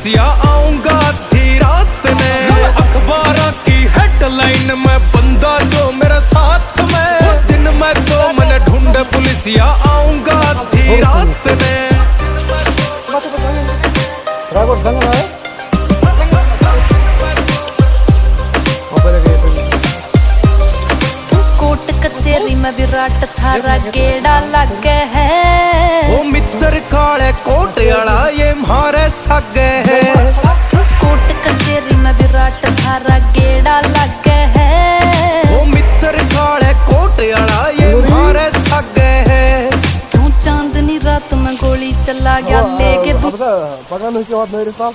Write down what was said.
पुलिसिया आऊंगा आधी रात में। अखबारों की हेडलाइन में बंदा जो मेरे साथ में, वो दिन में तो मैंने ढूंढे पुलिसिया आऊंगा आधी रात में। कोर्ट कचेरी में विराट थारा गेड़ा लग है। ओ मित्र काले कोट वाला ये मारे सगे है। कोर्ट कचेरी में विराट थारा गेड़ा लग है। ओ मित्र काले कोट वाला ये मारे सगे है। क्यों चांदनी रात में गोली चला गया लेके पता नहीं क्या बात मेरे साथ